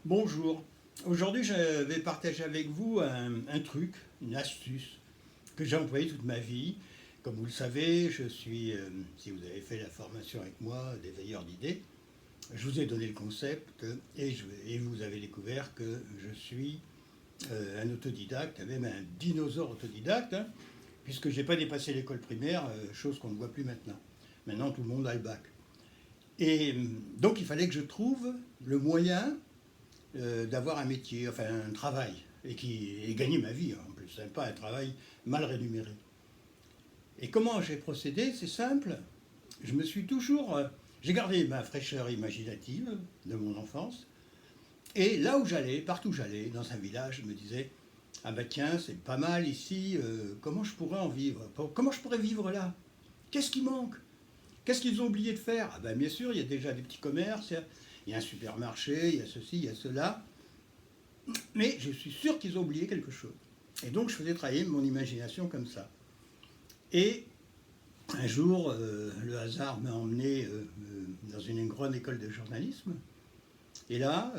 Bonjour. Aujourd'hui, je vais partager avec vous un truc, une astuce que j'ai employé toute ma vie. Comme vous le savez, je suis, si vous avez fait la formation avec moi, des veilleurs d'idées, je vous ai donné le concept et vous avez découvert que je suis un autodidacte, même un dinosaure autodidacte, hein, puisque je n'ai pas dépassé l'école primaire, chose qu'on ne voit plus maintenant. Maintenant, tout le monde a le bac. Et donc, il fallait que je trouve le moyen d'avoir un métier, enfin un travail, et gagner ma vie en plus, hein, pas un travail mal rémunéré. Et comment j'ai procédé? C'est simple, je me suis toujours... j'ai gardé ma fraîcheur imaginative de mon enfance, et là où j'allais, partout où j'allais, dans un village, je me disais, ah ben tiens, c'est pas mal ici, comment je pourrais en vivre? Comment je pourrais vivre là? Qu'est-ce qui manque? Qu'est-ce qu'ils ont oublié de faire? Ah ben bien sûr, il y a déjà des petits commerces, il y a un supermarché, il y a ceci, il y a cela. Mais je suis sûr qu'ils ont oublié quelque chose. Et donc je faisais travailler mon imagination comme ça. Et un jour, le hasard m'a emmené dans une grande école de journalisme. Et là,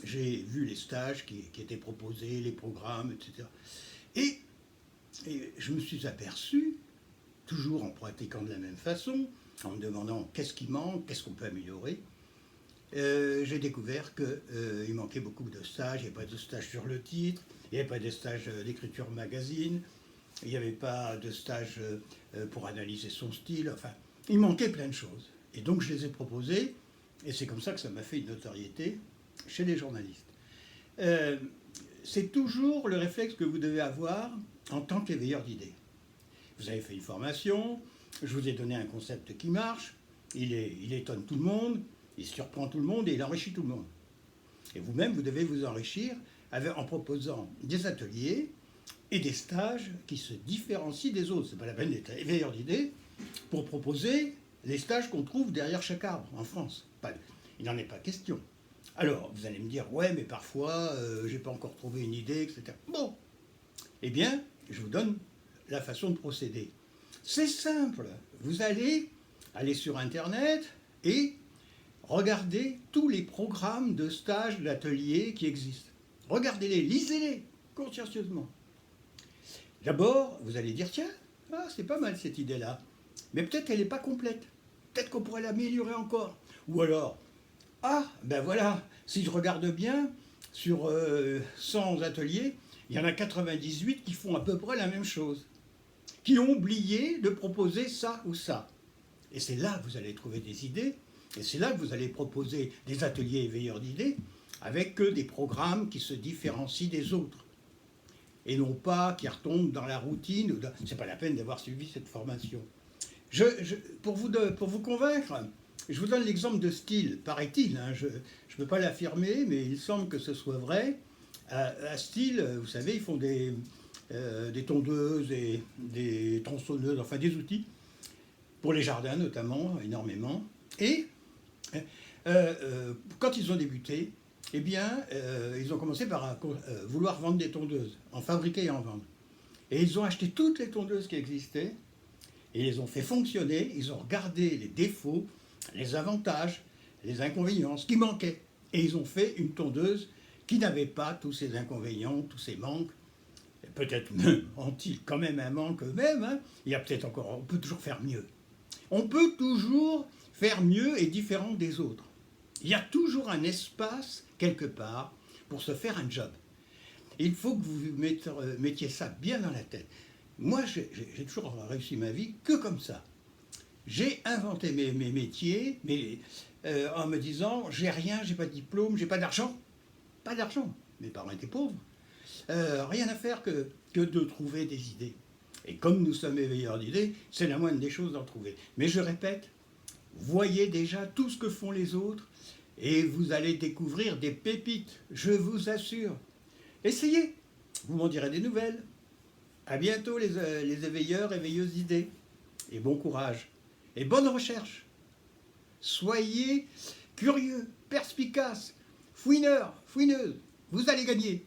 j'ai vu les stages qui étaient proposés, les programmes, etc. Et je me suis aperçu, toujours en pratiquant de la même façon, en me demandant qu'est-ce qui manque, qu'est-ce qu'on peut améliorer, j'ai découvert qu'il manquait beaucoup de stages. Il n'y avait pas de stage sur le titre, il n'y avait pas de stage d'écriture magazine, il n'y avait pas de stage pour analyser son style, enfin, il manquait plein de choses. Et donc je les ai proposés, et c'est comme ça que ça m'a fait une notoriété chez les journalistes. C'est toujours le réflexe que vous devez avoir en tant qu'éveilleur d'idées. Vous avez fait une formation, je vous ai donné un concept qui marche, il étonne tout le monde, il surprend tout le monde et il enrichit tout le monde. Et vous-même, vous devez vous enrichir en proposant des ateliers et des stages qui se différencient des autres. Ce n'est pas la peine d'être éveilleur d'idées pour proposer les stages qu'on trouve derrière chaque arbre en France. Il n'en est pas question. Alors, vous allez me dire, ouais, mais parfois, je n'ai pas encore trouvé une idée, etc. Bon, eh bien, je vous donne la façon de procéder. C'est simple. Vous allez aller sur Internet et regardez tous les programmes de stages, d'ateliers qui existent. Regardez-les, lisez-les consciencieusement. D'abord, vous allez dire, tiens, c'est pas mal cette idée-là, mais peut-être elle n'est pas complète. Peut-être qu'on pourrait l'améliorer encore. Ou alors, ben voilà, si je regarde bien, sur 100 ateliers, il y en a 98 qui font à peu près la même chose, qui ont oublié de proposer ça ou ça. Et c'est là que vous allez trouver des idées. Et c'est là que vous allez proposer des ateliers éveilleurs d'idées avec des programmes qui se différencient des autres. Et non pas qui retombent dans la routine. C'est pas la peine d'avoir suivi cette formation. Pour vous convaincre, je vous donne l'exemple de Stihl. Paraît-il, hein, je ne peux pas l'affirmer, mais il semble que ce soit vrai. À Stihl, vous savez, ils font des tondeuses et des tronçonneuses, enfin des outils, pour les jardins notamment, énormément. Et quand ils ont débuté, eh bien, ils ont commencé par vouloir vendre des tondeuses, en fabriquer et en vendre. Et ils ont acheté toutes les tondeuses qui existaient, et les ont fait fonctionner, ils ont regardé les défauts, les avantages, les inconvénients, ce qui manquait. Et ils ont fait une tondeuse qui n'avait pas tous ces inconvénients, tous ces manques. Peut-être ont-ils quand même un manque eux-mêmes, hein. Il y a peut-être encore, on peut toujours faire mieux. On peut toujours faire mieux et différent des autres. Il y a toujours un espace, quelque part, pour se faire un job. Il faut que vous mettiez ça bien dans la tête. Moi, j'ai toujours réussi ma vie que comme ça. J'ai inventé mes métiers en me disant, j'ai rien, j'ai pas de diplôme, j'ai pas d'argent. Pas d'argent. Mes parents étaient pauvres. Rien à faire que de trouver des idées. Et comme nous sommes éveilleurs d'idées, c'est la moindre des choses d'en trouver. Mais je répète, voyez déjà tout ce que font les autres et vous allez découvrir des pépites, je vous assure. Essayez, vous m'en direz des nouvelles. À bientôt les éveilleurs, éveilleuses d'idées. Et bon courage. Et bonne recherche. Soyez curieux, perspicaces, fouineurs, fouineuses. Vous allez gagner.